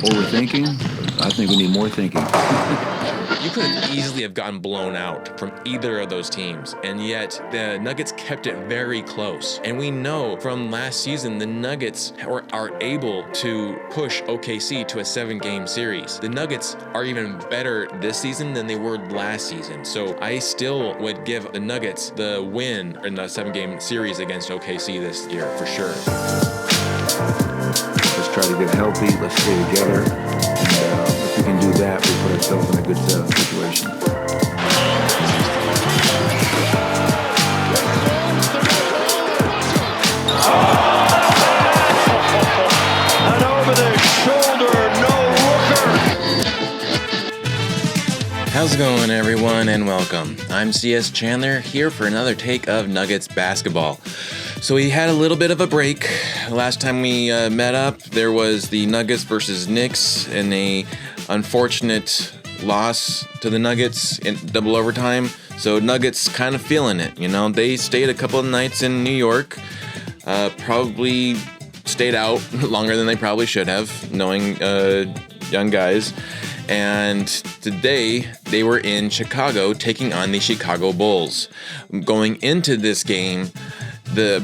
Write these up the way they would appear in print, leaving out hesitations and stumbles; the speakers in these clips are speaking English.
overthinking. I think we need more thinking. You could have easily have gotten blown out from either of those teams, and yet the Nuggets kept it very close. And we know from last season, the Nuggets are able to push OKC to a 7-game series. The Nuggets are even better this season than they were last season. So I still would give the Nuggets the win in the 7-game series against OKC this year for sure. Let's try to get healthy. Let's stay together. And if we can do that, we put ourselves in a good situation. And over the shoulder, no looker. How's it going, everyone, and welcome. I'm CS Chandler here for another take of Nuggets basketball. So we had a little bit of a break. Last time we met up, there was the Nuggets versus Knicks in a unfortunate loss to the Nuggets in double overtime. So Nuggets kind of feeling it, you know. They stayed a couple of nights in New York, probably stayed out longer than they probably should have, knowing young guys. And today they were in Chicago taking on the Chicago Bulls. Going into this game,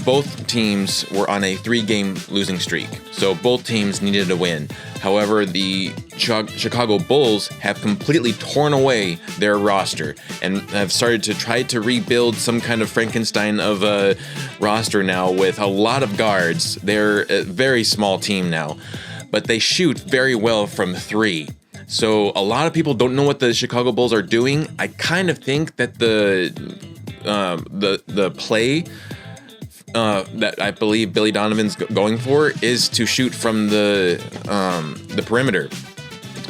both teams were on a 3-game losing streak, so both teams needed a win. However, the Chicago Bulls have completely torn away their roster and have started to try to rebuild some kind of Frankenstein of a roster now with a lot of guards. They're a very small team now, but they shoot very well from 3. So a lot of people don't know what the Chicago Bulls are doing. I kind of think that the play that I believe Billy Donovan's going for is to shoot from the perimeter,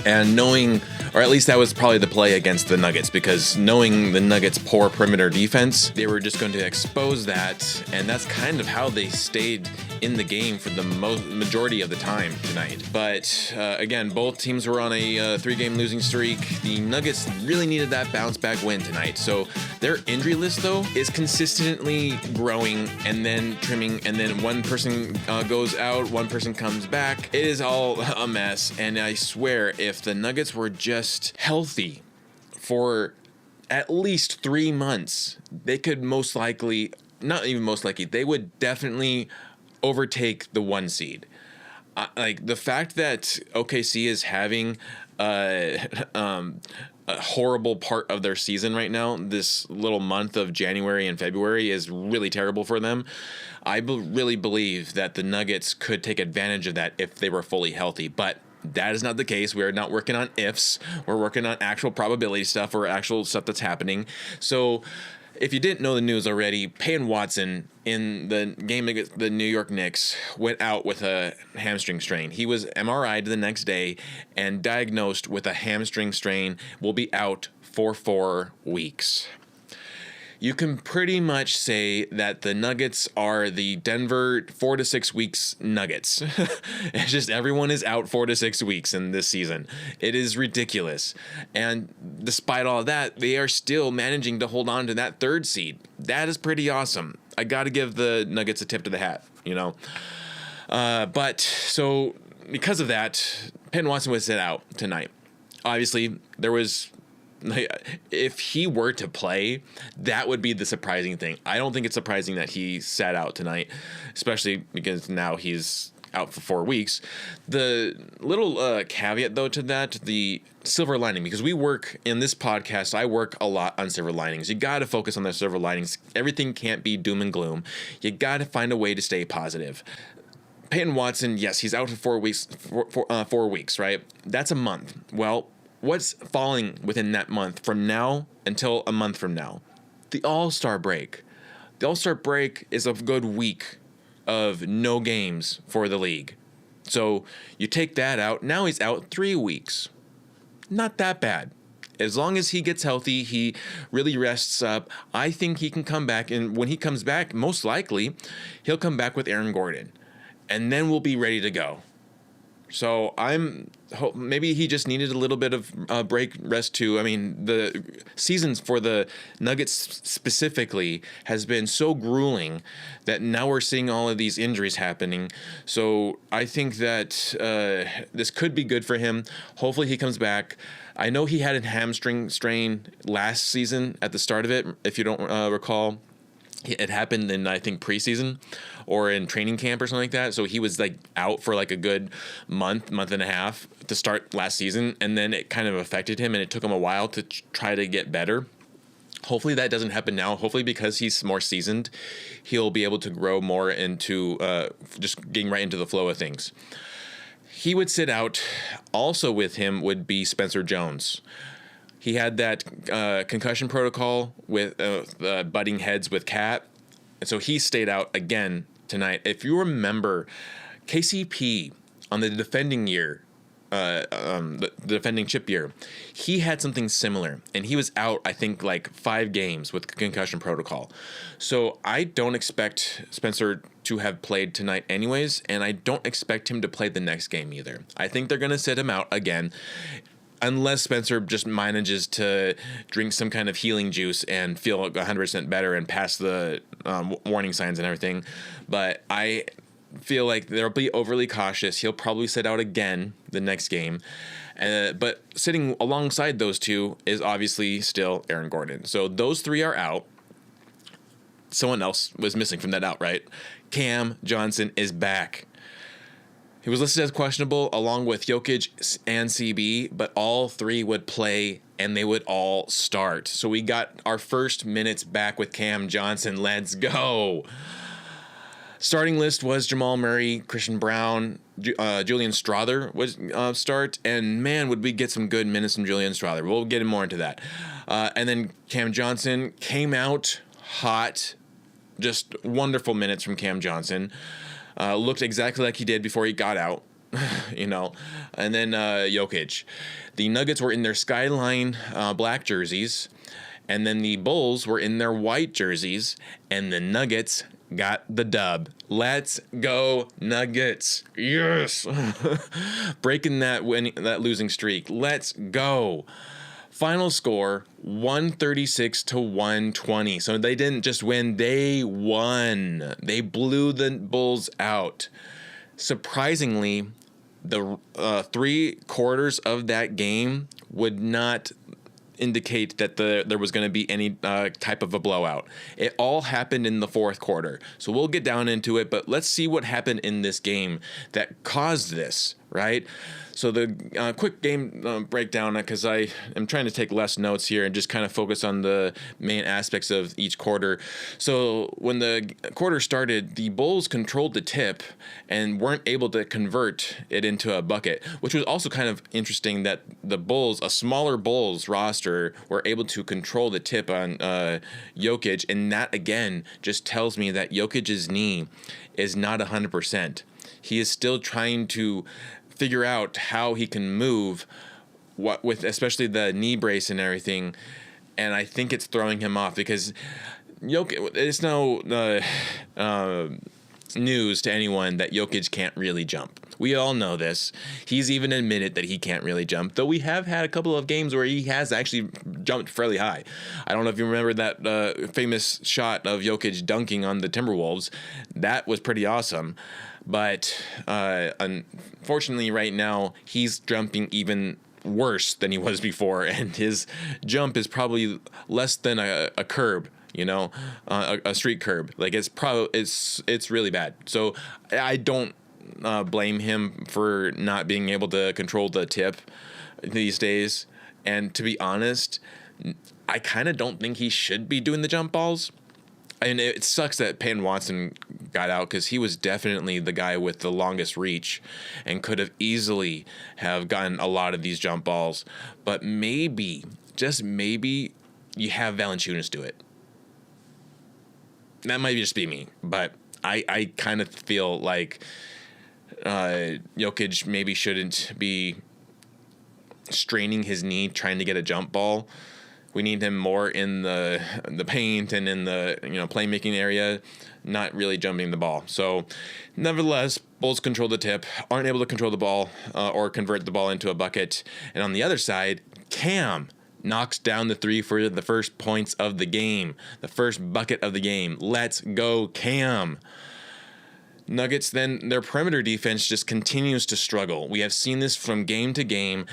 and knowing, or at least that was probably the play against the Nuggets, because knowing the Nuggets' poor perimeter defense, they were just going to expose that, and that's kind of how they stayed in the game for the majority of the time tonight. But again, both teams were on a 3-game losing streak. The Nuggets really needed that bounce back win tonight. So their injury list, though, is consistently growing and then trimming, and then one person goes out, one person comes back. It is all a mess, and I swear, if the Nuggets were just healthy for at least 3 months, they could most likely, not even most likely, they would definitely overtake the 1 seed. Like the fact that OKC is having a horrible part of their season right now, this little month of January and February, is really terrible for them. I really believe that the Nuggets could take advantage of that if they were fully healthy, but that is not the case. We are not working on ifs. We're working on actual probability stuff or actual stuff that's happening. So if you didn't know the news already, Peyton Watson in the game against the New York Knicks went out with a hamstring strain. He was MRI'd the next day and diagnosed with a hamstring strain, will be out for 4 weeks. You can pretty much say that the Nuggets are the Denver 4 to 6 weeks Nuggets. It's just everyone is out 4 to 6 weeks in this season. It is ridiculous. And despite all of that, they are still managing to hold on to that 3rd seed. That is pretty awesome. I got to give the Nuggets a tip to the hat, you know. But so because of that, Penn Watson was sit out tonight. Obviously, there was, if he were to play, that would be the surprising thing. I don't think it's surprising that he sat out tonight, especially because now he's out for 4 weeks. The little caveat, though, to that, the silver lining, because we work in this podcast, I work a lot on silver linings. You got to focus on the silver linings. Everything can't be doom and gloom. You got to find a way to stay positive. Peyton Watson, yes, he's out for 4 weeks, 4 weeks, right? That's a month. Well, what's falling within that month from now until a month from now? The All-Star break. The All-Star break is a good week of no games for the league. So you take that out. Now he's out 3 weeks. Not that bad. As long as he gets healthy, he really rests up, I think he can come back. And when he comes back, most likely, he'll come back with Aaron Gordon. And then we'll be ready to go. So maybe he just needed a little bit of break, rest too. I mean, the seasons for the Nuggets specifically has been so grueling that now we're seeing all of these injuries happening. So I think that this could be good for him. Hopefully he comes back. I know he had a hamstring strain last season at the start of it, if you don't recall. It happened in, I think, preseason or in training camp or something like that. So he was like out for like a good month and a half to start last season. And then it kind of affected him and it took him a while to try to get better. Hopefully that doesn't happen now. Hopefully because he's more seasoned, he'll be able to grow more into just getting right into the flow of things. He would sit out. Also with him would be Spencer Jones. He had that concussion protocol with butting heads with Cat. And so he stayed out again tonight. If you remember, KCP on the defending year, the defending chip year, he had something similar. And he was out, I think, like 5 games with concussion protocol. So I don't expect Spencer to have played tonight anyways. And I don't expect him to play the next game either. I think they're going to sit him out again. Unless Spencer just manages to drink some kind of healing juice and feel 100% better and pass the warning signs and everything. But I feel like they'll be overly cautious. He'll probably sit out again the next game. But sitting alongside those two is obviously still Aaron Gordon. So those 3 are out. Someone else was missing from that out, right? Cam Johnson is back. He was listed as questionable along with Jokic and CB, but all 3 would play and they would all start. So we got our first minutes back with Cam Johnson. Let's go. Starting list was Jamal Murray, Christian Brown, Julian Strawther was start. And man, would we get some good minutes from Julian Strawther. We'll get more into that. And then Cam Johnson came out hot. Just wonderful minutes from Cam Johnson. Looked exactly like he did before he got out, you know. And then Jokic. The Nuggets were in their Skyline black jerseys, and then the Bulls were in their white jerseys, and the Nuggets got the dub. Let's go, Nuggets. Yes. Breaking that losing streak. Let's go. Final score 136 to 120. So they didn't just win, they won. They blew the Bulls out. Surprisingly, the 3 quarters of that game would not indicate that there was going to be any type of a blowout. It all happened in the 4th quarter. So we'll get down into it, but let's see what happened in this game that caused this, right? So the quick game breakdown, because I am trying to take less notes here and just kind of focus on the main aspects of each quarter. So when the quarter started, the Bulls controlled the tip and weren't able to convert it into a bucket, which was also kind of interesting that the Bulls, a smaller Bulls roster, were able to control the tip on Jokic. And that, again, just tells me that Jokic's knee is not 100%. He is still trying to figure out how he can move with especially the knee brace and everything, and I think it's throwing him off because Jokic, it's no news to anyone that Jokic can't really jump. We all know this. He's even admitted that he can't really jump, though we have had a couple of games where he has actually jumped fairly high. I don't know if you remember that famous shot of Jokic dunking on the Timberwolves. That was pretty awesome. But unfortunately, right now, he's jumping even worse than he was before, and his jump is probably less than a curb, you know, a street curb. Like it's really bad. So I don't blame him for not being able to control the tip these days. And to be honest, I kind of don't think he should be doing the jump balls. And it sucks that Peyton Watson got out because he was definitely the guy with the longest reach and could have easily have gotten a lot of these jump balls. But maybe, just maybe, you have Valanciunas do it. That might just be me, but I kind of feel like Jokic maybe shouldn't be straining his knee trying to get a jump ball We need him more in the paint and in the playmaking area, not really jumping the ball. So, nevertheless, Bulls control the tip, aren't able to control the ball or convert the ball into a bucket. And on the other side, Cam knocks down the three for the first points of the game, the first bucket of the game. Let's go, Cam. Nuggets, then their perimeter defense just continues to struggle. We have seen this from game to game.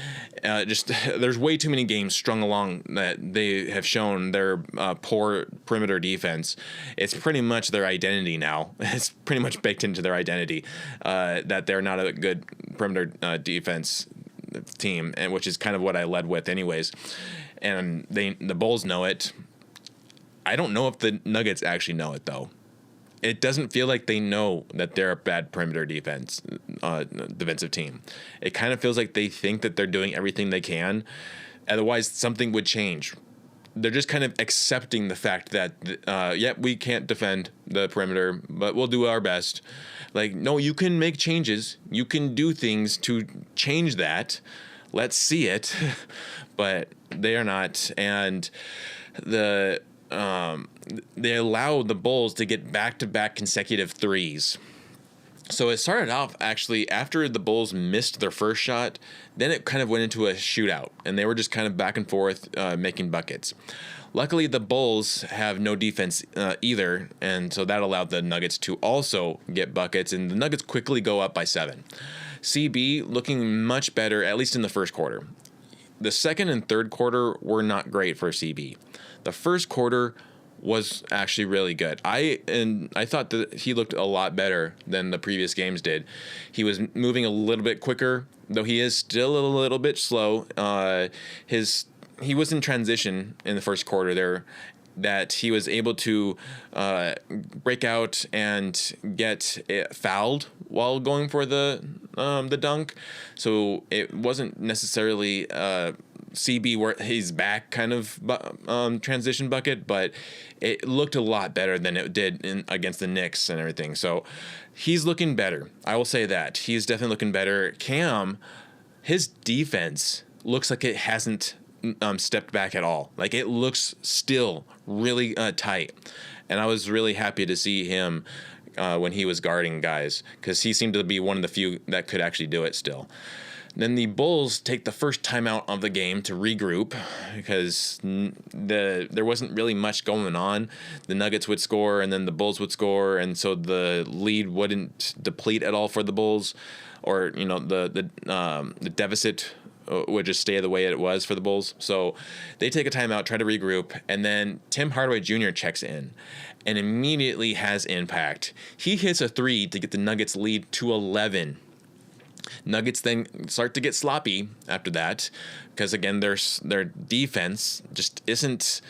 There's way too many games strung along that they have shown their poor perimeter defense. It's pretty much their identity now. It's pretty much baked into their identity that they're not a good perimeter defense team, and which is kind of what I led with anyways. And the Bulls know it. I don't know if the Nuggets actually know it, though. It doesn't feel like they know that they're a bad perimeter defensive team. It kind of feels like they think that they're doing everything they can. Otherwise, something would change. They're just kind of accepting the fact that, we can't defend the perimeter, but we'll do our best. Like, no, you can make changes. You can do things to change that. Let's see it. But they are not. And they allowed the Bulls to get back-to-back consecutive threes. So it started off actually after the Bulls missed their first shot, then it kind of went into a shootout, and they were just kind of back and forth making buckets. Luckily, the Bulls have no defense either, and so that allowed the Nuggets to also get buckets, and the Nuggets quickly go up by 7. CB looking much better, at least in the first quarter. The second and third quarter were not great for CB. The first quarter was actually really good. I thought that he looked a lot better than the previous games did. He was moving a little bit quicker, though he is still a little bit slow. He was in transition in the first quarter there, that he was able to break out and get fouled while going for the dunk. So it wasn't necessarily CB where he's back kind of transition bucket, but it looked a lot better than it did against the Knicks and everything. So he's looking better. I will say that. He's definitely looking better. Cam, his defense looks like it hasn't stepped back at all. Like, it looks still really tight. And I was really happy to see him when he was guarding guys, because he seemed to be one of the few that could actually do it still. Then the Bulls take the first timeout of the game to regroup, because there wasn't really much going on. The Nuggets would score, and then the Bulls would score, and so the lead wouldn't deplete at all for the Bulls, or the deficit would just stay the way it was for the Bulls. So they take a timeout, try to regroup, and then Tim Hardaway Jr. checks in and immediately has impact. He hits a 3 to get the Nuggets lead to 11. Nuggets then start to get sloppy after that, because again their defense just isn't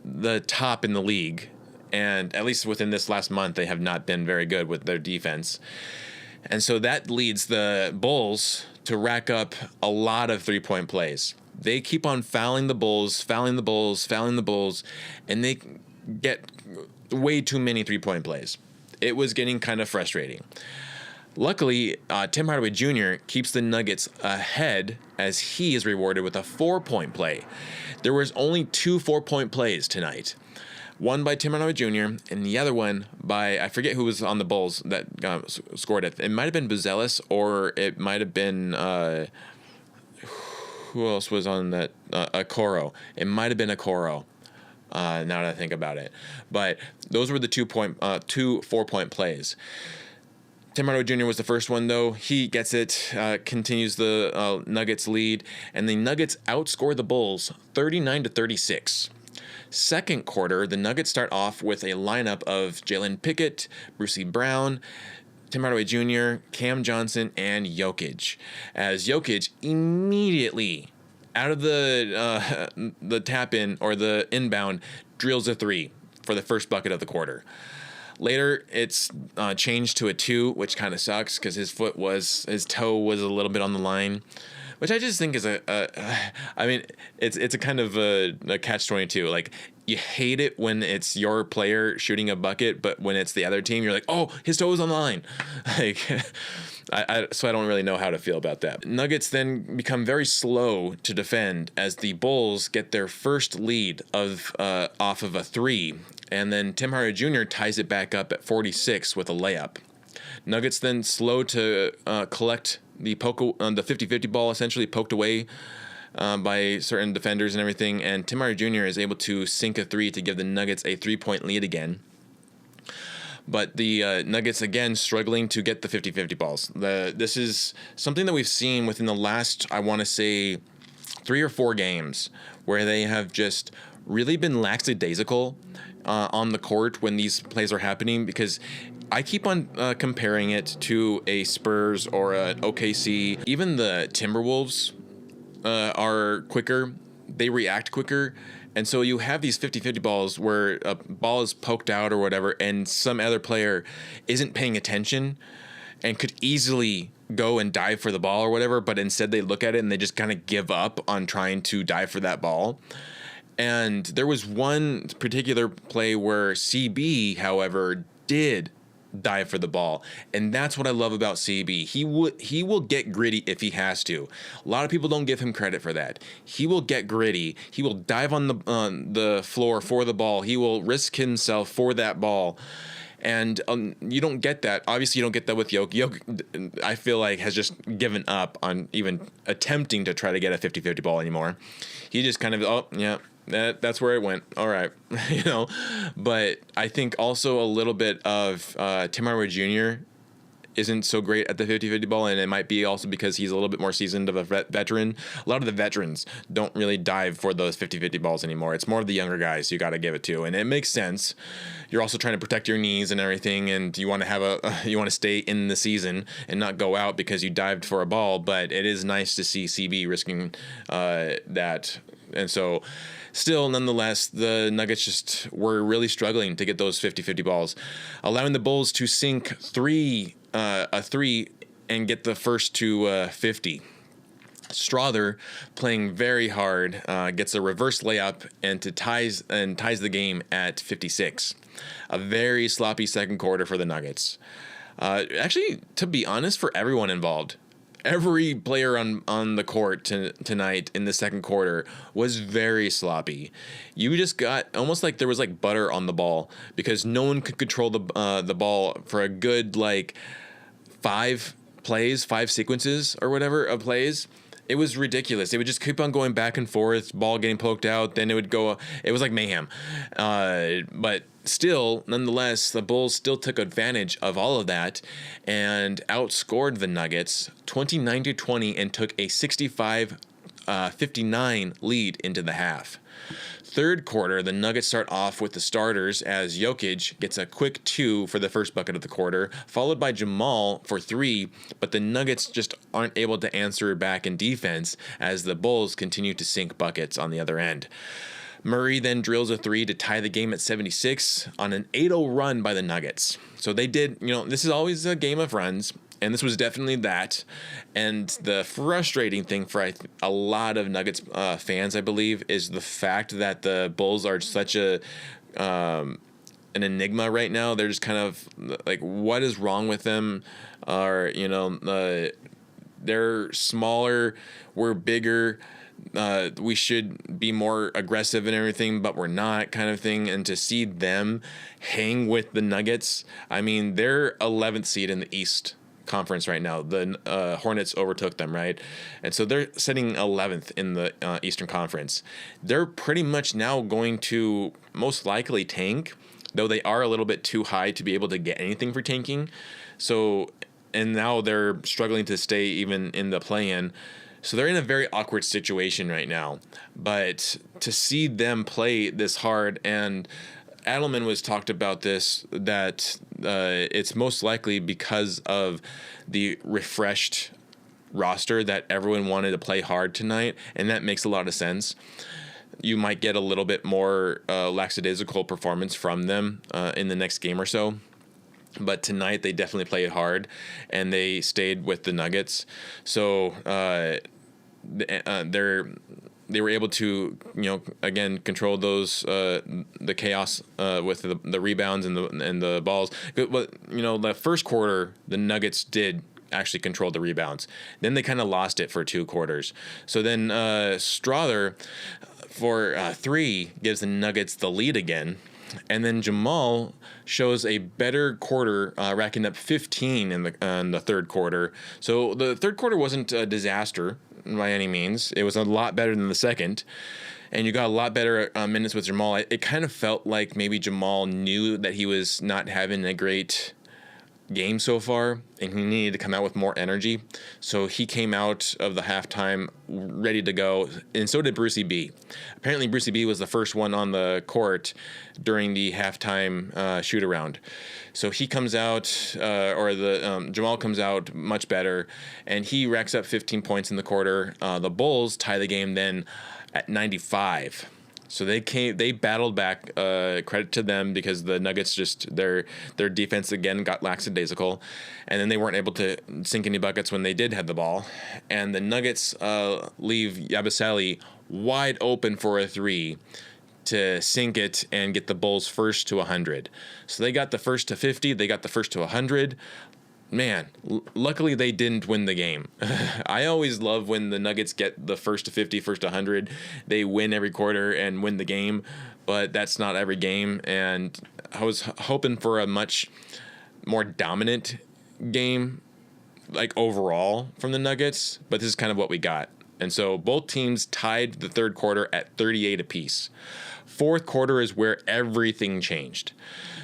the top in the league, and at least within this last month they have not been very good with their defense. And so that leads the Bulls to rack up a lot of 3-point plays. They keep on fouling the Bulls, and they get way too many 3-point plays. It was getting kind of frustrating. Luckily, Tim Hardaway Jr. keeps the Nuggets ahead as he is rewarded with a 4-point play. There was only 2 4-point plays tonight. One by Tim Hardaway Jr. and the other one by, I forget who was on the Bulls that scored it. It might have been Buzelis, or it might have been, who else was on that? Okoro. It might have been Okoro. Now that I think about it. But those were the 2 4-point plays. Tim Hardaway Jr. was the first one, though. He gets it, continues the Nuggets lead, and the Nuggets outscore the Bulls 39-36. Second quarter, the Nuggets start off with a lineup of Jalen Pickett, Brucey Brown, Tim Hardaway Jr., Cam Johnson, and Jokic. As Jokic immediately, out of the tap-in or the inbound, drills a 3 for the first bucket of the quarter. Later, it's changed to a 2, which kind of sucks because his toe was a little bit on the line, which I just think is it's a kind of a catch-22. Like, you hate it when it's your player shooting a bucket, but when it's the other team, you're like, oh, his toe was on the line. Like, So I don't really know how to feel about that. Nuggets then become very slow to defend as the Bulls get their first lead off of a three, and then Tim Hardaway Jr. ties it back up at 46 with a layup. Nuggets then slow to collect the 50-50 ball, essentially poked away by certain defenders and everything, and Tim Hardaway Jr. is able to sink a three to give the Nuggets a 3-point lead again. But the Nuggets, again, struggling to get the 50-50 balls. This is something that we've seen within the last, I want to say, 3 or 4 games, where they have just really been lackadaisical on the court when these plays are happening, because I keep on comparing it to a Spurs or an OKC. Even the Timberwolves are quicker. They react quicker. And so you have these 50-50 balls where a ball is poked out or whatever, and some other player isn't paying attention and could easily go and dive for the ball or whatever, but instead they look at it and they just kind of give up on trying to dive for that ball. And there was one particular play where CB, however, did dive for the ball, and that's what I love about CB. He will get gritty if he has to. A lot of people don't give him credit for that. He will get gritty. He will dive on the floor for the ball. He will risk himself for that ball. And you don't get that. Obviously, you don't get that with Jokic. I feel like has just given up on even attempting to try to get a 50-50 ball anymore. He just kind of, that's where it went. All right. But I think also a little bit of Tim Hardaway Jr. isn't so great at the 50-50 ball, and it might be also because he's a little bit more seasoned of a veteran. A lot of the veterans don't really dive for those 50-50 balls anymore. It's more of the younger guys you got to give it to, and it makes sense. You're also trying to protect your knees and everything, and you want to stay in the season and not go out because you dived for a ball, but it is nice to see CB risking that. And so still, nonetheless, the Nuggets just were really struggling to get those 50-50 balls, allowing the Bulls to sink a three and get the first to 50. Strawther, playing very hard, gets a reverse layup and ties the game at 56. A very sloppy second quarter for the Nuggets. Actually, to be honest, for everyone involved. Every player on the court tonight in the second quarter was very sloppy. You just got almost like there was like butter on the ball because no one could control the ball for a good 5 sequences or whatever of plays. It was ridiculous. It would just keep on going back and forth, ball getting poked out, then it would go. It was like mayhem. But still, nonetheless, the Bulls still took advantage of all of that and outscored the Nuggets 29-20 and took a 65-59 lead into the half. Third quarter, the Nuggets start off with the starters as Jokic gets a quick 2 for the first bucket of the quarter, followed by Jamal for 3, but the Nuggets just aren't able to answer back in defense as the Bulls continue to sink buckets on the other end. Murray then drills a 3 to tie the game at 76 on an 8-0 run by the Nuggets. So they did, this is always a game of runs, and this was definitely that. And the frustrating thing for a lot of Nuggets fans, I believe, is the fact that the Bulls are such an enigma right now. They're just kind of like, what is wrong with them? Or, they're smaller, we're bigger. We should be more aggressive and everything, but we're not, kind of thing. And to see them hang with the Nuggets, I mean, they're 11th seed in the East Conference right now. The Hornets overtook them, right? And so they're sitting 11th in the Eastern Conference. They're pretty much now going to most likely tank, though they are a little bit too high to be able to get anything for tanking. So, and now they're struggling to stay even in the play-in. So they're in a very awkward situation right now. But to see them play this hard, and Adelman was talked about this, that it's most likely because of the refreshed roster that everyone wanted to play hard tonight, and that makes a lot of sense. You might get a little bit more lackadaisical performance from them in the next game or so. But tonight they definitely played hard, and they stayed with the Nuggets. So they were able to, again, control those the chaos with the rebounds and the balls. But the first quarter, the Nuggets did actually controlled the rebounds. Then they kind of lost it for 2 quarters. So then Strawther for 3 gives the Nuggets the lead again. And then Jamal shows a better quarter, racking up 15 in the third quarter. So the third quarter wasn't a disaster by any means. It was a lot better than the second. And you got a lot better minutes with Jamal. It kind of felt like maybe Jamal knew that he was not having a great game so far, and he needed to come out with more energy. So he came out of the halftime ready to go, and so did Brucey B. Apparently, Brucey B was the first one on the court during the halftime shoot around. So he comes out, Jamal comes out much better, and he racks up 15 points in the quarter. The Bulls tie the game then at 95. So they battled back. Credit to them, because the Nuggets just their defense again got lackadaisical, and then they weren't able to sink any buckets when they did have the ball. And the Nuggets leave Yabusele wide open for a 3 to sink it and get the Bulls first to 100. So they got the first to 50. They got the first to 100. Man, luckily they didn't win the game. I always love when the Nuggets get the first to 50, first to 100. They win every quarter and win the game, but that's not every game. And I was hoping for a much more dominant game, like overall, from the Nuggets, but this is kind of what we got. And so both teams tied the third quarter at 38 apiece. Fourth quarter is where everything changed.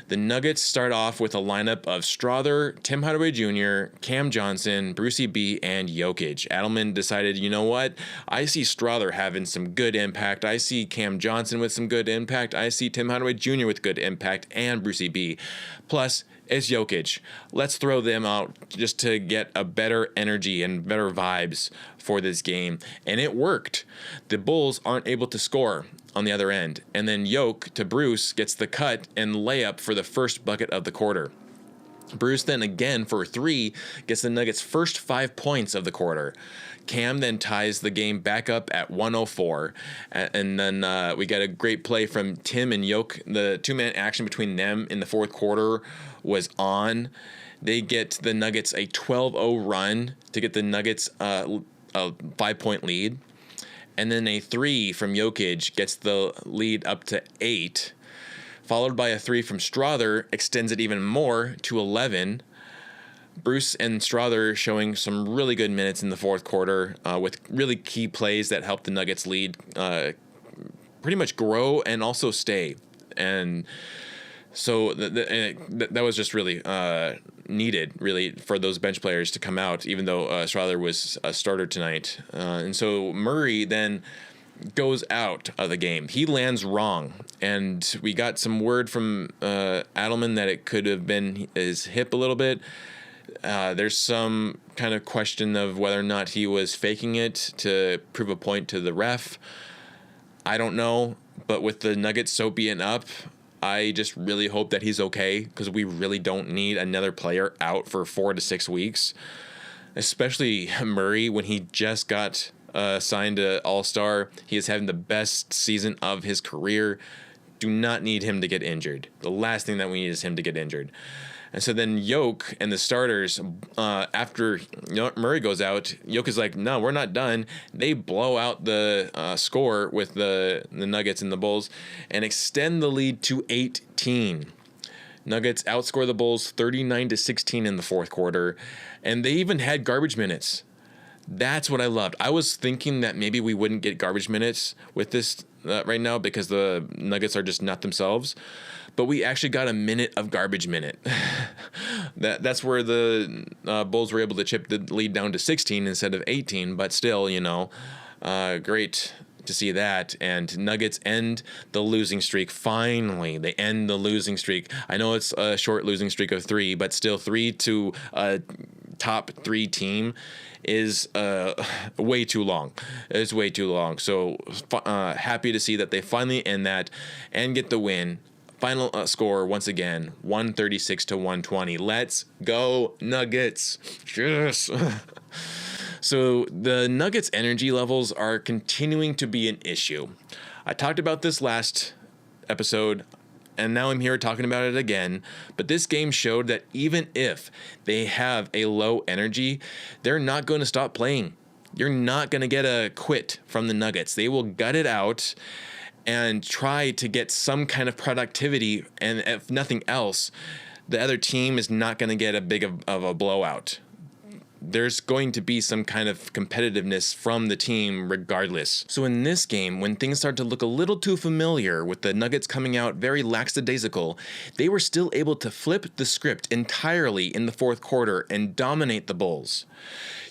The Nuggets start off with a lineup of Strawther, Tim Hardaway Jr., Cam Johnson, Brucey B, and Jokic. Adelman decided, you know what? I see Strawther having some good impact. I see Cam Johnson with some good impact. I see Tim Hardaway Jr. with good impact, and Brucey B. Plus, it's Jokic. Let's throw them out just to get a better energy and better vibes for this game. And it worked. The Bulls aren't able to score on the other end. And then Yoke to Bruce gets the cut and layup for the first bucket of the quarter. Bruce then again for 3 gets the Nuggets' first 5 points of the quarter. Cam then ties the game back up at 104. And then we get a great play from Tim and Yoke. The 2-man action between them in the fourth quarter was on. They get the Nuggets a 12-0 run to get the Nuggets a 5-point lead. And then a 3 from Jokic gets the lead up to 8. Followed by a 3 from Strawther, extends it even more to 11. Bruce and Strawther showing some really good minutes in the fourth quarter with really key plays that helped the Nuggets lead pretty much grow and also stay. And so that was just really needed, really, for those bench players to come out, even though Strawther was a starter tonight. And so Murray then goes out of the game. He lands wrong, and we got some word from Adelman that it could have been his hip a little bit. There's some kind of question of whether or not he was faking it to prove a point to the ref. I don't know, but with the Nuggets so beaten up, I just really hope that he's okay, because we really don't need another player out for 4 to 6 weeks, especially Murray when he just got signed to All-Star. He is having the best season of his career. Do not need him to get injured. The last thing that we need is him to get injured. And so then Yoke and the starters, after Murray goes out, Yoke is like, no, we're not done. They blow out the score with the Nuggets and the Bulls and extend the lead to 18. Nuggets outscore the Bulls 39-16 in the fourth quarter, and they even had garbage minutes. That's what I loved. I was thinking that maybe we wouldn't get garbage minutes with this right now because the Nuggets are just not themselves. But we actually got a minute of garbage minute. That's where the Bulls were able to chip the lead down to 16 instead of 18. But still, great to see that. And Nuggets end the losing streak. Finally, they end the losing streak. I know it's a short losing streak of 3, but still 3 to a top 3 team is way too long. It's way too long. So happy to see that they finally end that and get the win. Final score, once again, 136-120. Let's go, Nuggets. Yes. So the Nuggets' energy levels are continuing to be an issue. I talked about this last episode, and now I'm here talking about it again, but this game showed that even if they have a low energy, they're not going to stop playing. You're not going to get a quit from the Nuggets. They will gut it out and try to get some kind of productivity, and if nothing else, the other team is not going to get a big of a blowout. There's going to be some kind of competitiveness from the team regardless. So in this game, when things start to look a little too familiar with the Nuggets coming out very lackadaisical, they were still able to flip the script entirely in the fourth quarter and dominate the Bulls.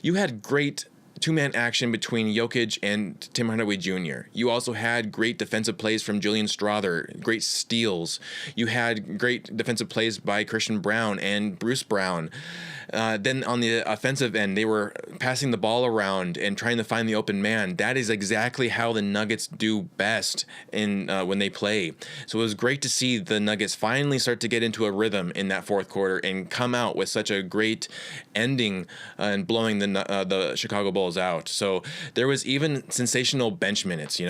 You had great two-man action between Jokic and Tim Hardaway Jr. You also had great defensive plays from Julian Strawther, great steals. You had great defensive plays by Christian Brown and Bruce Brown. Then on the offensive end, they were passing the ball around and trying to find the open man. That is exactly how the Nuggets do best when they play. So it was great to see the Nuggets finally start to get into a rhythm in that fourth quarter and come out with such a great ending and blowing the Chicago Bulls out. So there was even sensational bench minutes,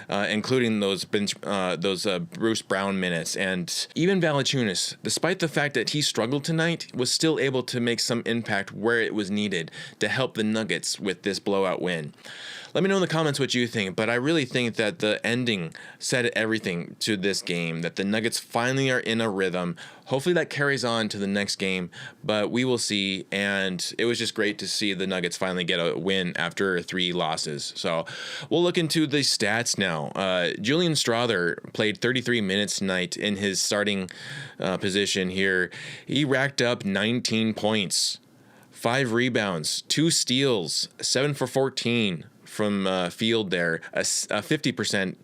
including those Bruce Brown minutes, and even Valanciunas, despite the fact that he struggled tonight, was still able to make some impact where it was needed to help the Nuggets with this blowout win. Let me know in the comments what you think, but I really think that the ending said everything to this game, that the Nuggets finally are in a rhythm. Hopefully that carries on to the next game, but we will see, and it was just great to see the Nuggets finally get a win after 3 losses. So we'll look into the stats now. Julian Strawther played 33 minutes tonight in his starting position here. He racked up 19 points, 5 rebounds, 2 steals, 7 for 14 from field there, a 50%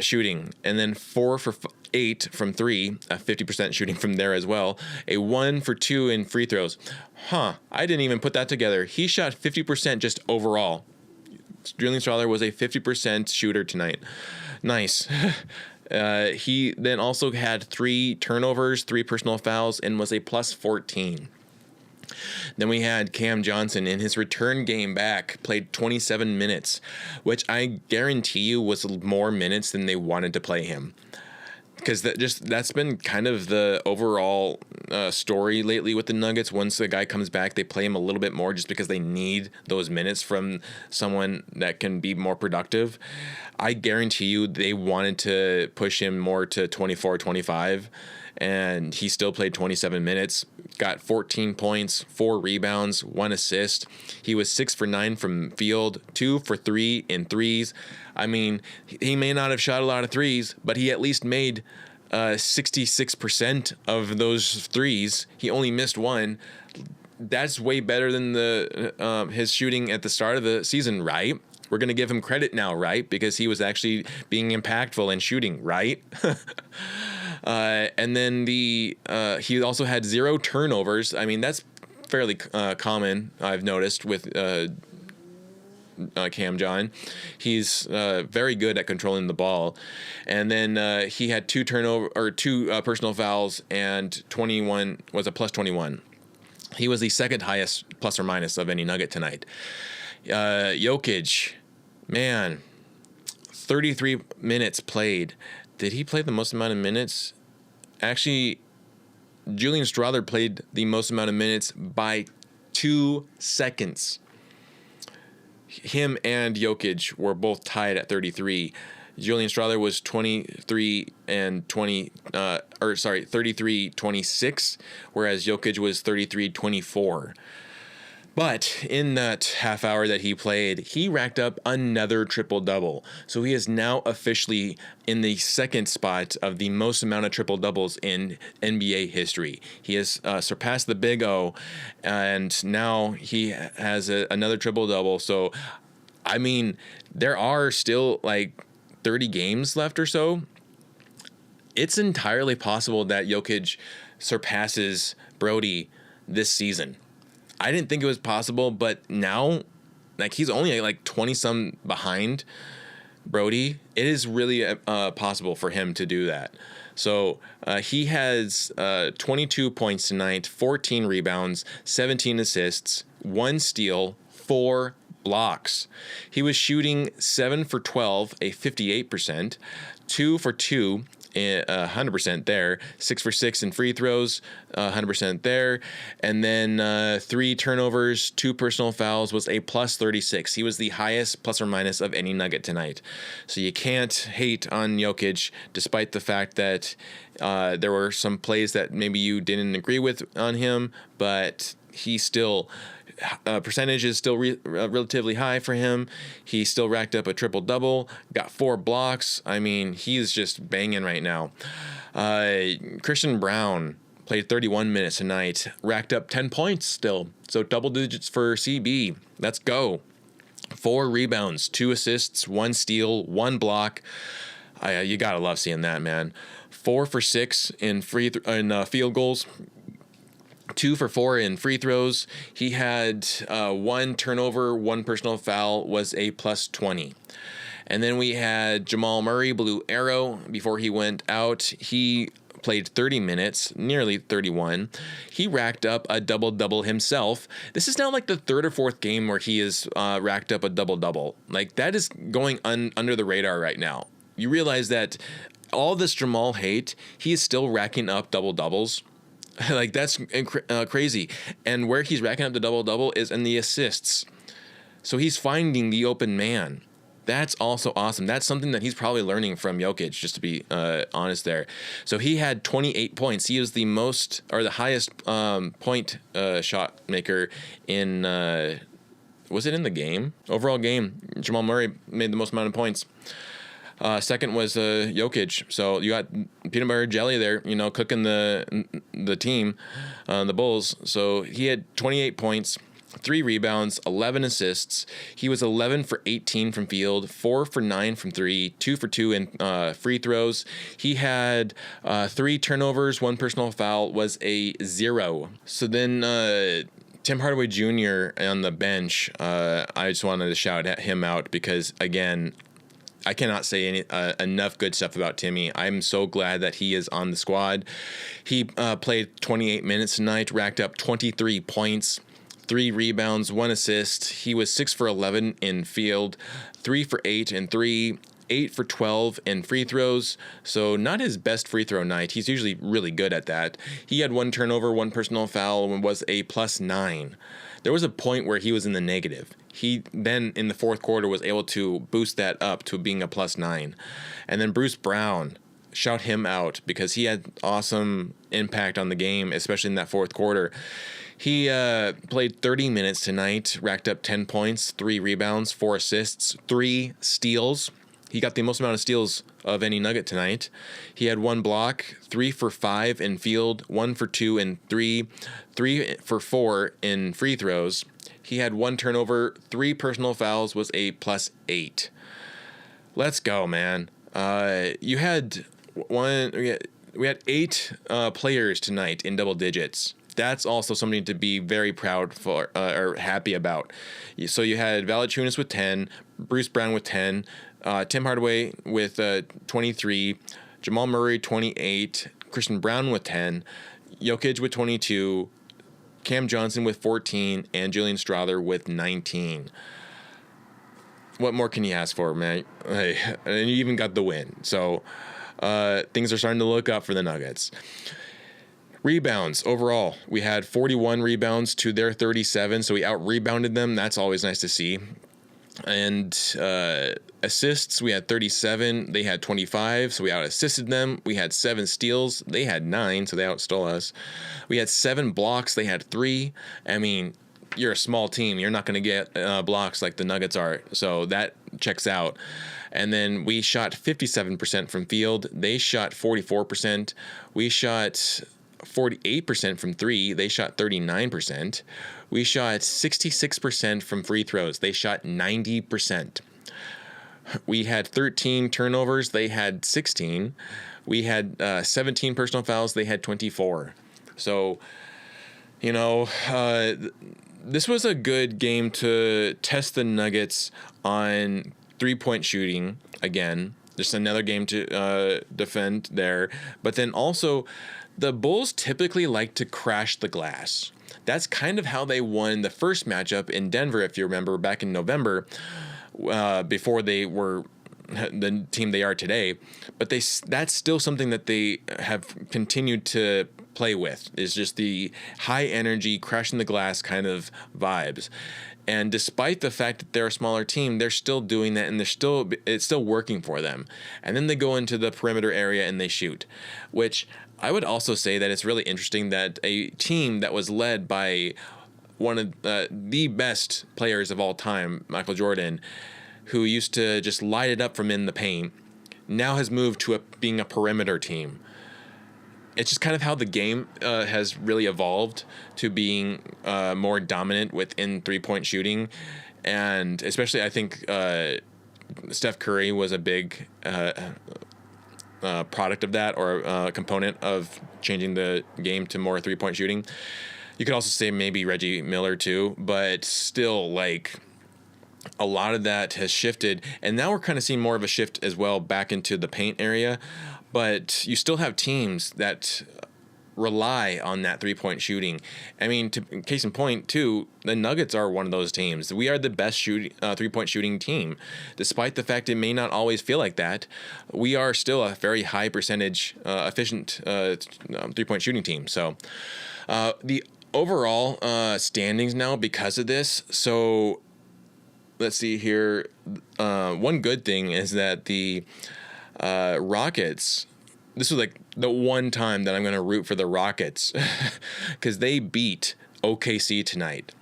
shooting, and then 4 for 8 from 3, a 50% shooting from there as well, a 1 for 2 in free throws. I didn't even put that together. He shot 50% just overall. Julian Strawther was a 50% shooter tonight. Nice. He then also had 3 turnovers, 3 personal fouls, and was a plus 14. Then we had Cam Johnson in his return game back, played 27 minutes, which I guarantee you was more minutes than they wanted to play him. Because that's been kind of the overall story lately with the Nuggets. Once the guy comes back, they play him a little bit more just because they need those minutes from someone that can be more productive. I guarantee you they wanted to push him more to 24, 25, and he still played 27 minutes, got 14 points, 4 rebounds, 1 assist. He was 6 for 9 from field, 2 for 3 in threes. I mean, he may not have shot a lot of threes, but he at least made 66% of those threes. He only missed 1. That's way better than his shooting at the start of the season, right? We're going to give him credit now, right? Because he was actually being impactful and shooting, right? And then he also had 0 turnovers. I mean, that's fairly common, I've noticed, with Cam John. He's very good at controlling the ball. And then he had 2 personal fouls, and 21 was a plus 21. He was the second highest plus or minus of any Nugget tonight. Jokic, man, 33 minutes played. Did he play the most amount of minutes? Actually, Julian Strawther played the most amount of minutes by 2 seconds. Him and Jokic were both tied at 33. Julian Strawther was 33-26, whereas Jokic was 33-24. But in that half hour that he played, he racked up another triple-double. So he is now officially in the second spot of the most amount of triple-doubles in NBA history. He has surpassed the Big O, and now he has another triple-double. So, I mean, there are still like 30 games left or so. It's entirely possible that Jokic surpasses Brody this season. I didn't think it was possible, but now, like, he's only like 20-some behind Brody. It is really possible for him to do that. So he has 22 points tonight, 14 rebounds, 17 assists, 1 steal, 4 blocks. He was shooting 7 for 12, a 58%, 2 for 2, 100% there. 6 for 6 in free throws, 100% there. And then 3 turnovers, 2 personal fouls was a plus 36. He was the highest plus or minus of any Nugget tonight. So you can't hate on Jokic, despite the fact that there were some plays that maybe you didn't agree with on him, but he still percentage is still relatively high for him. He still racked up a triple-double, got 4 blocks. I mean, he's just banging right now. Christian Brown played 31 minutes tonight, racked up 10 points still. So double digits for CB. Let's go. 4 rebounds, 2 assists, 1 steal, 1 block. You gotta love seeing that, man. 4 for 6 in field goals. 2 for 4 in free throws. He had 1 turnover, 1 personal foul, was a plus 20. And then we had Jamal Murray, blue arrow, before he went out. He played 30 minutes, nearly 31. He racked up a double-double himself. This is now like the 3rd or 4th game where he has racked up a double-double. Like, that is going under the radar right now. You realize that all this Jamal hate, he is still racking up double-doubles. Like, that's crazy. And where he's racking up the double-double is in the assists. So he's finding the open man. That's also awesome. That's something that he's probably learning from Jokic, just to be honest there. So he had 28 points. He is the most, or the highest point shot maker in, was it in the game? Overall game, Jamal Murray made the most amount of points. Second was Jokic. So you got peanut butter jelly there, cooking the team, the Bulls. So he had 28 points, 3 rebounds, 11 assists. He was 11 for 18 from field, 4 for 9 from 3, 2 for 2 in free throws. He had 3 turnovers, 1 personal foul, was a 0. So then Tim Hardaway Jr. on the bench, I just wanted to shout at him out because, again, I cannot say enough good stuff about Timmy. I'm so glad that he is on the squad. He played 28 minutes tonight, racked up 23 points, 3 rebounds, 1 assist. He was 6 for 11 in field, 3 for 8 in 3, 8 for 12 in free throws. So not his best free throw night. He's usually really good at that. He had 1 turnover, 1 personal foul, and was a plus 9. There was a point where he was in the negative. He then, in the 4th quarter, was able to boost that up to being a plus 9. And then Bruce Brown, shout him out because he had awesome impact on the game, especially in that 4th quarter. He played 30 minutes tonight, racked up 10 points, 3 rebounds, 4 assists, 3 steals. He got the most amount of steals of any Nugget tonight. He had 1 block, 3 for 5 in field, 1 for 2 in 3, 3 for 4 in free throws. He had 1 turnover, 3 personal fouls, was a plus 8. Let's go, man. We had 8 players tonight in double digits. That's also something to be very proud for or happy about. So you had Valanciunas with 10, Bruce Brown with 10, Tim Hardaway with 23, Jamal Murray 28, Christian Brown with 10, Jokic with 22, Cam Johnson with 14, and Julian Strawther with 19. What more can you ask for, man? Hey, and you even got the win. So things are starting to look up for the Nuggets. Rebounds overall, we had 41 rebounds to their 37, so we out-rebounded them. That's always nice to see. And assists, we had 37. They had 25, so we out-assisted them. We had 7 steals. They had 9, so they outstole us. We had 7 blocks. They had 3. I mean, you're a small team. You're not going to get blocks like the Nuggets are, so that checks out. And then we shot 57% from field. They shot 44%. We shot 48% from 3. They shot 39%. We shot 66% from free throws. They shot 90%. We had 13 turnovers. They had 16. We had 17 personal fouls. They had 24. So, this was a good game to test the Nuggets on 3-point shooting again. Just another game to defend there. But then also, the Bulls typically like to crash the glass. That's kind of how they won the first matchup in Denver, if you remember, back in November, before they were the team they are today, but that's still something that they have continued to play with, is just the high energy, crashing the glass kind of vibes. And despite the fact that they're a smaller team, they're still doing that, and it's still working for them. And then they go into the perimeter area and they shoot, which I would also say that it's really interesting that a team that was led by one of the best players of all time, Michael Jordan, who used to just light it up from in the paint, now has moved to being a perimeter team. It's just kind of how the game has really evolved to being more dominant within three-point shooting. And especially, I think Steph Curry was a big product of that, or component of changing the game to more three-point shooting. You could also say maybe Reggie Miller too, but still, like, a lot of that has shifted, and now we're kind of seeing more of a shift as well back into the paint area. But you still have teams that rely on that three-point shooting. I mean, case in point, too, the Nuggets are one of those teams. We are the best three-point shooting team. Despite the fact it may not always feel like that, we are still a very high percentage efficient three-point shooting team. So the overall standings now because of this. So let's see here. One good thing is that the Rockets, this was like the one time that I'm going to root for the Rockets because they beat OKC tonight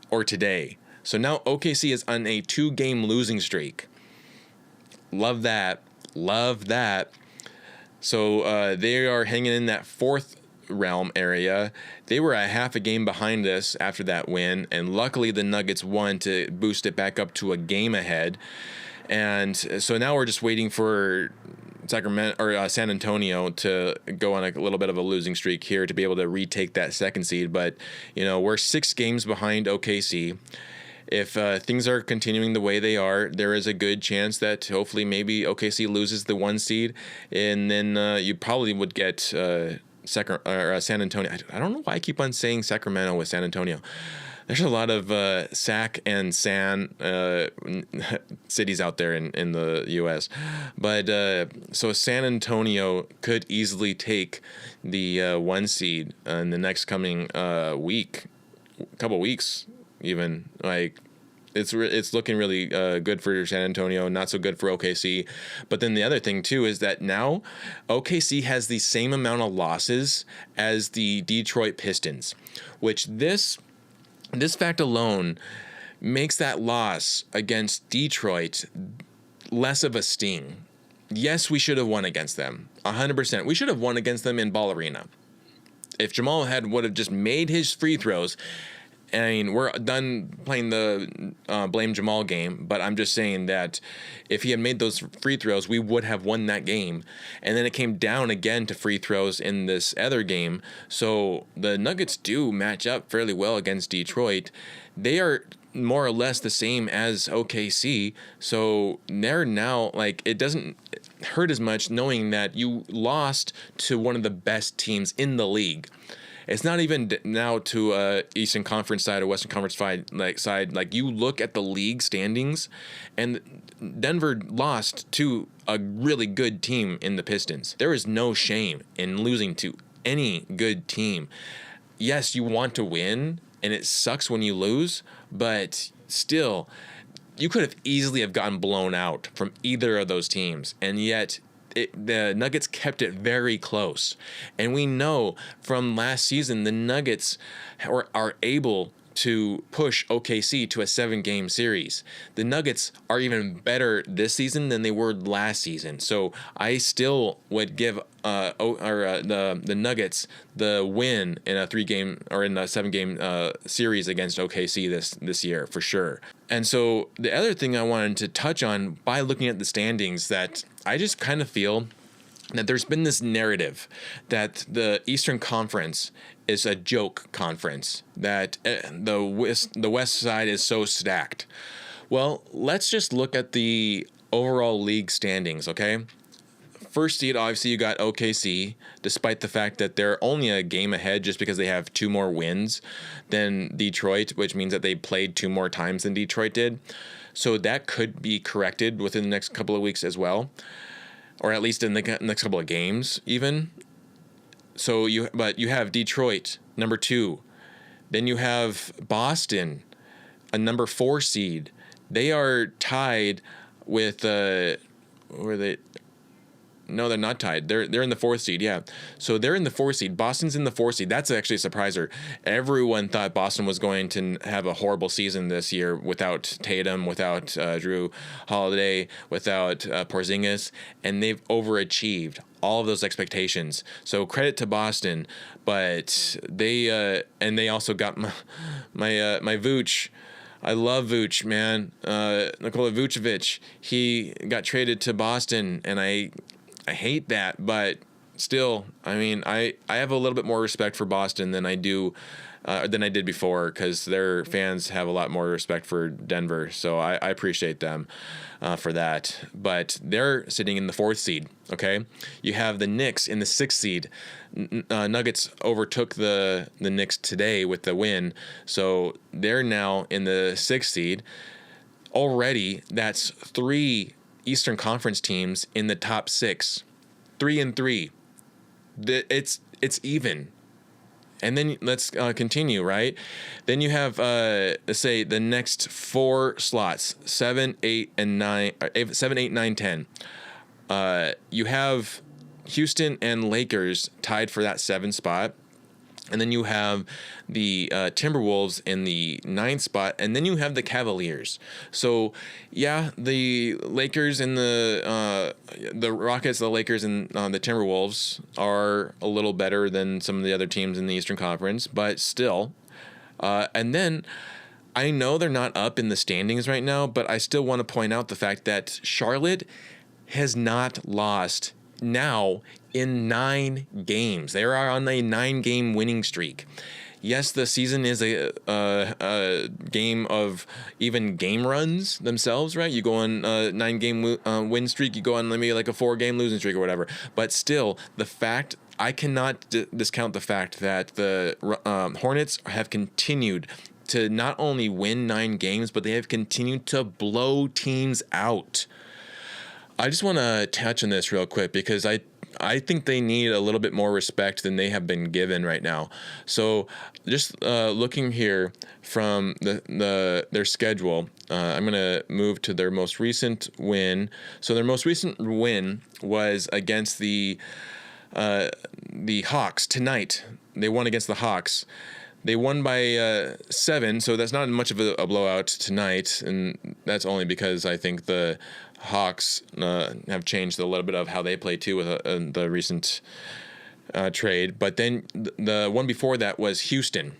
or today. So now OKC is on a 2-game losing streak. Love that. Love that. So they are hanging in that fourth realm area. They were a half a game behind us after that win, and luckily the Nuggets won to boost it back up to a game ahead. And so now we're just waiting for Sacramento or San Antonio to go on a little bit of a losing streak here to be able to retake that second seed. But, you know, we're 6 games behind OKC. If things are continuing the way they are, there is a good chance that hopefully maybe OKC loses the 1 seed, and then you probably would get San Antonio. I don't know why I keep on saying Sacramento with San Antonio. There's a lot of Sac and San cities out there in the U.S. But so San Antonio could easily take the 1 seed in the next coming couple weeks even. Like, it's looking really good for San Antonio, not so good for OKC. But then the other thing, too, is that now OKC has the same amount of losses as the Detroit Pistons, which this fact alone makes that loss against Detroit less of a sting. Yes, we should have won against them, 100%. We should have won against them in Ball Arena. If Jamal would have just made his free throws, I mean, we're done playing the blame Jamal game, but I'm just saying that if he had made those free throws, we would have won that game. And then it came down again to free throws in this other game. So the Nuggets do match up fairly well against Detroit. They are more or less the same as OKC. So they're now, like, it doesn't hurt as much knowing that you lost to one of the best teams in the league. It's not even now to Eastern Conference side or Western Conference side. Like, you look at the league standings, and Denver lost to a really good team in the Pistons. There is no shame in losing to any good team. Yes, you want to win, and it sucks when you lose, but still, you could have easily have gotten blown out from either of those teams, and yet the Nuggets kept it very close. And we know from last season, the Nuggets are able to push OKC to a 7-game series. The Nuggets are even better this season than they were last season. So I still would give the Nuggets the win in a 3-game or in a 7-game series against OKC this year for sure. And so the other thing I wanted to touch on by looking at the standings, that I just kind of feel that there's been this narrative that the Eastern Conference is a joke conference, that the West side is so stacked. Well, let's just look at the overall league standings, okay? first seed, obviously, you got OKC, despite the fact that they're only a game ahead just because they have 2 more wins than Detroit, which means that they played 2 more times than Detroit did. So that could be corrected within the next couple of weeks as well, or at least in the next couple of games even. So you have Detroit, number 2. Then you have Boston, a number 4 seed. They are tied with were they? No, they're not tied. They're in the 4th seed. Yeah, so they're in the 4th seed. Boston's in the 4th seed. That's actually a surpriser. Everyone thought Boston was going to have a horrible season this year without Tatum, without Drew Holiday, without Porzingis, and they've overachieved all of those expectations. So credit to Boston, but they also got my Vooch. I love Vooch, man. Nikola Vucevic. He got traded to Boston, and I hate that, but still, I mean, I have a little bit more respect for Boston than I did before, because their fans have a lot more respect for Denver. So I appreciate them for that. But they're sitting in the 4th seed. Okay, you have the Knicks in the 6th seed. Nuggets overtook the Knicks today with the win, so they're now in the 6th seed. Already, that's 3 Eastern Conference teams in the top 6, 3-3. It's even. And then let's continue, right? Then you have, let's say, the next 4 slots, 7, 8, and 9, 7, 8, 9, 10. You have Houston and Lakers tied for that 7th spot. And then you have the Timberwolves in the 9th spot, and then you have the Cavaliers. So, yeah, the Lakers and the Rockets, the Lakers, and the Timberwolves are a little better than some of the other teams in the Eastern Conference, but still. And then I know they're not up in the standings right now, but I still want to point out the fact that Charlotte has not lost now in 9 games. They are on a 9-game winning streak. Yes, the season is a game of even game runs themselves, right? You go on a 9-game win streak, you go on maybe like a 4-game losing streak or whatever. But still, the fact, I cannot discount the fact that the Hornets have continued to not only win 9 games, but they have continued to blow teams out. I just want to touch on this real quick because I think they need a little bit more respect than they have been given right now. So just looking here from their schedule, I'm going to move to their most recent win. So their most recent win was against the Hawks tonight. They won against the Hawks. They won by 7, so that's not much of a blowout tonight, and that's only because I think the Hawks have changed a little bit of how they play too with the recent trade. But then the one before that was Houston.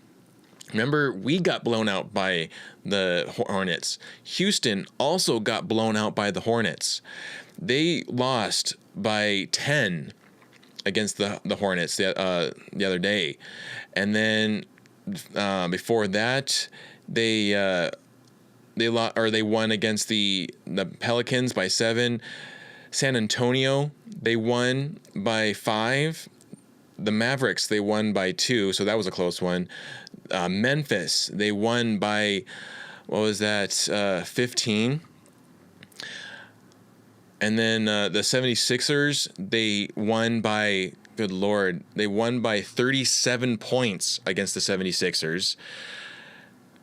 Remember, we got blown out by the Hornets. Houston also got blown out by the Hornets. They lost by 10 against the Hornets the other day, and then before that they won against the Pelicans by 7. San Antonio, they won by 5. The Mavericks, they won by 2, so that was a close one. Memphis, they won by 15. And then the 76ers, they won by, good Lord, they won by 37 points against the 76ers.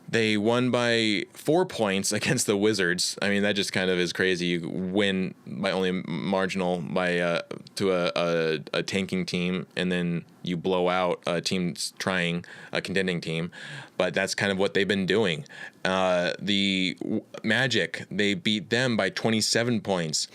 They won by 4 points against the Wizards. I mean, that just kind of is crazy. You win by only marginal to a tanking team, and then you blow out a team trying, a contending team. But that's kind of what they've been doing. The Magic, they beat them by 27 points.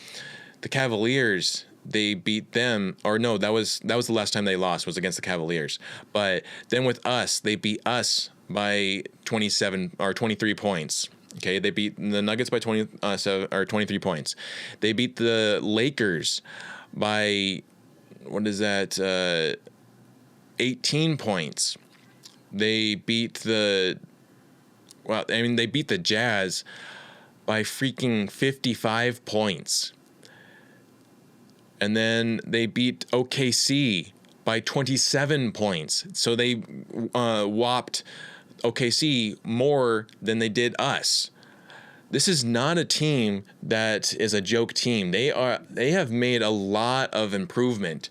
The Cavaliers, they beat them, or no, that was the last time they lost, was against the Cavaliers. But then with us, they beat us by 27 or 23 points. Okay, they beat the Nuggets by 23 points. They beat the Lakers by 18 points. They beat they beat the Jazz by freaking 55 points. And then they beat OKC by 27 points. So they whopped OKC more than they did us. This is not a team that is a joke team. They have made a lot of improvement,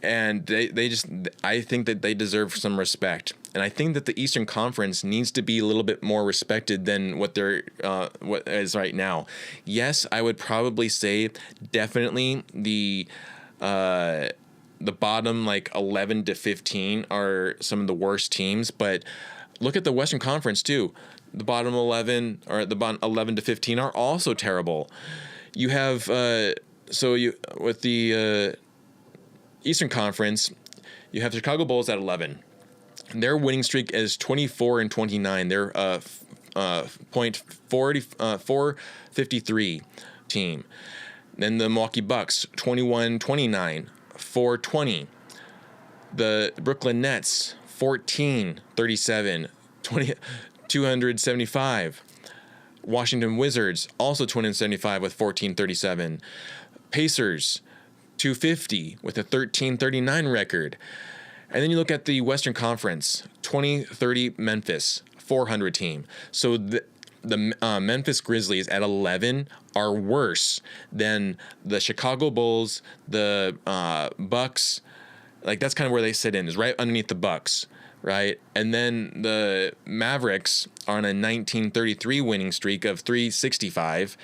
and I think that they deserve some respect. And I think that the Eastern Conference needs to be a little bit more respected than what is right now. Yes, I would probably say definitely the bottom 11 to 15 are some of the worst teams, but look at the Western Conference too. The bottom 11 or the bottom 11 to 15 are also terrible. You have with the Eastern Conference, you have the Chicago Bulls at 11. Their winning streak is 24-29. They're .453 team. Then the Milwaukee Bucks 21-29, 420. The Brooklyn Nets 14-37, 275. Washington Wizards also 275 with 14-37. Pacers 250 with a 13-39 record. And then you look at the Western Conference, 20-30 Memphis, 400 team. So the Memphis Grizzlies at 11 are worse than the Chicago Bulls, the Bucks. That's kind of where they sit in, is right underneath the Bucks, right? And then the Mavericks are on a 1933 winning streak of 365.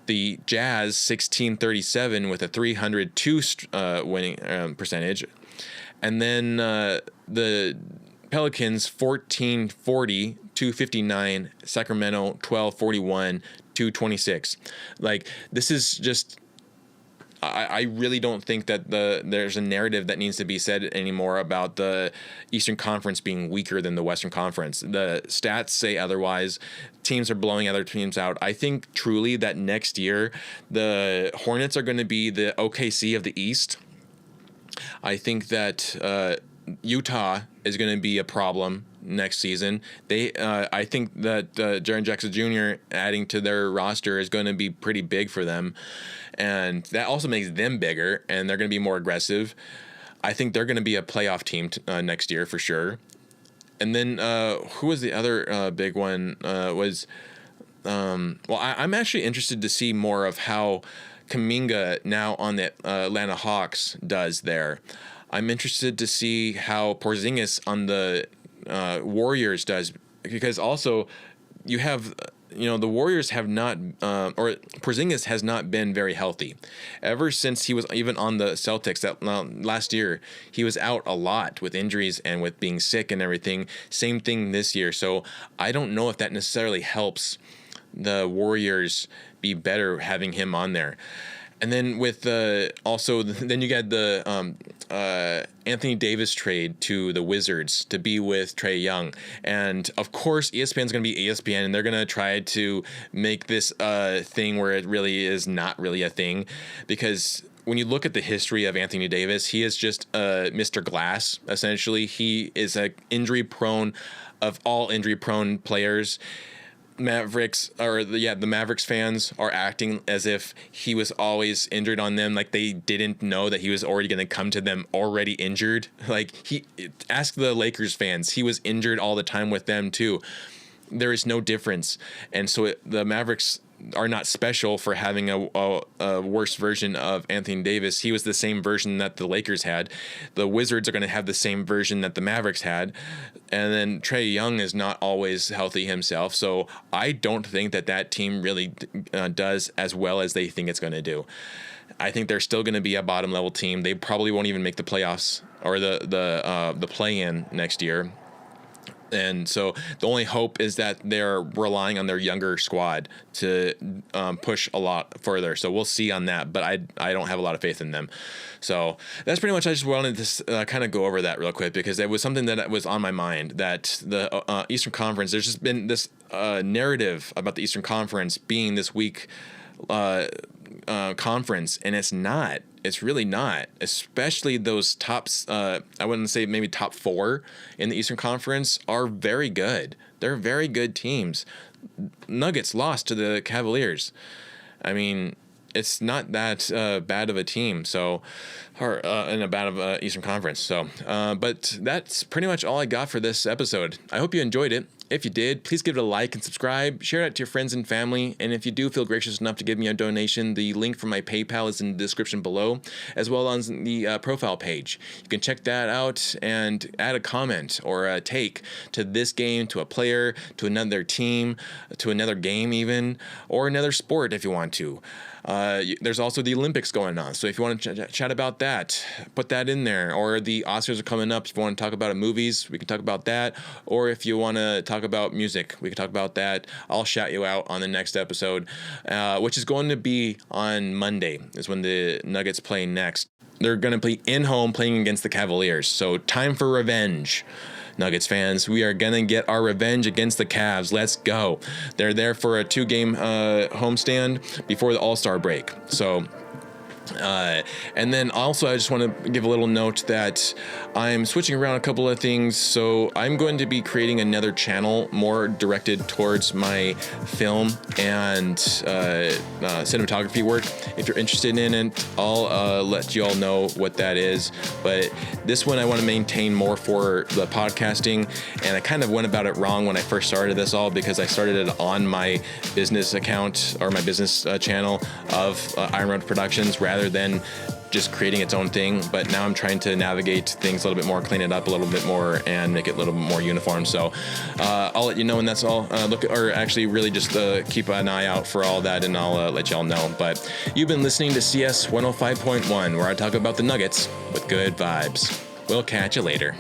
The Jazz 1637 with a 302 winning percentage. And then the Pelicans 1440, 259, Sacramento 1241, 226. This is just, I really don't think that there's a narrative that needs to be said anymore about the Eastern Conference being weaker than the Western Conference. The stats say otherwise. Teams are blowing other teams out. I think truly that next year the Hornets are going to be the OKC of the East. I think that Utah is going to be a problem next season. I think that Jaren Jackson Jr. adding to their roster is going to be pretty big for them, and that also makes them bigger, and they're going to be more aggressive. I think they're going to be a playoff team next year for sure. And then who was the other big one? I'm actually interested to see more of how Kuminga now on the Atlanta Hawks does there. I'm interested to see how Porzingis on the Warriors does, because also you have, the Warriors have not, or Porzingis has not been very healthy ever since he was even on the Celtics. That last year he was out a lot with injuries and with being sick and everything. Same thing this year. So I don't know if that necessarily helps the Warriors be better having him on there. And then with then you got the Anthony Davis trade to the Wizards to be with Trae Young. And of course, ESPN's going to be ESPN, and they're going to try to make this thing where it really is not really a thing. Because when you look at the history of Anthony Davis, he is just Mr. Glass, essentially. He is the all injury-prone players. The Mavericks fans are acting as if he was always injured on them, like they didn't know that he was already going to come to them already injured. Ask the Lakers fans, he was injured all the time with them too. There is no difference, and so the Mavericks are not special for having a worse version of Anthony Davis. He was the same version that the Lakers had. The Wizards are going to have the same version that the Mavericks had. And then Trae Young is not always healthy himself. So I don't think that team really does as well as they think it's going to do. I think they're still going to be a bottom level team. They probably won't even make the playoffs or the play-in next year. And so the only hope is that they're relying on their younger squad to push a lot further. So we'll see on that, but I don't have a lot of faith in them. So that's pretty much, I just wanted to kind of go over that real quick, because it was something that was on my mind, that the Eastern Conference, there's just been this narrative about the Eastern Conference being this weak conference, and it's not. It's really not, especially those tops. I wouldn't say maybe top 4 in the Eastern Conference are very good. They're very good teams. Nuggets lost to the Cavaliers. I mean, it's not that bad of a team. So, or in a bad of Eastern Conference. So, but that's pretty much all I got for this episode. I hope you enjoyed it. If you did, please give it a like and subscribe. Share it to your friends and family. And if you do feel gracious enough to give me a donation, the link for my PayPal is in the description below, as well as the profile page. You can check that out and add a comment or a take to this game, to a player, to another team, to another game even, or another sport if you want to. There's also the Olympics going on, so if you want to chat about that, put that in there. Or the Oscars are coming up. If you want to talk about movies, we can talk about that. Or if you want to talk about music, we can talk about that. I'll shout you out on the next episode, which is going to be on Monday, is when the Nuggets play next. They're going to play in-home playing against the Cavaliers, so time for revenge. Nuggets fans, we are going to get our revenge against the Cavs. Let's go. They're there for a 2-game homestand before the All-Star break. So, and then also I just want to give a little note that I'm switching around a couple of things. So I'm going to be creating another channel more directed towards my film and cinematography work. If you're interested in it, I'll let you all know what that is. But this one I want to maintain more for the podcasting, and I kind of went about it wrong when I first started this all, because I started it on my business account or my business channel of Iron Road Productions rather than just creating its own thing. But now I'm trying to navigate things a little bit more, clean it up a little bit more, and make it a little bit more uniform. So I'll let you know when that's all. Really just keep an eye out for all that, and I'll let y'all know. But you've been listening to CS 105.1, where I talk about the Nuggets with good vibes. We'll catch you later.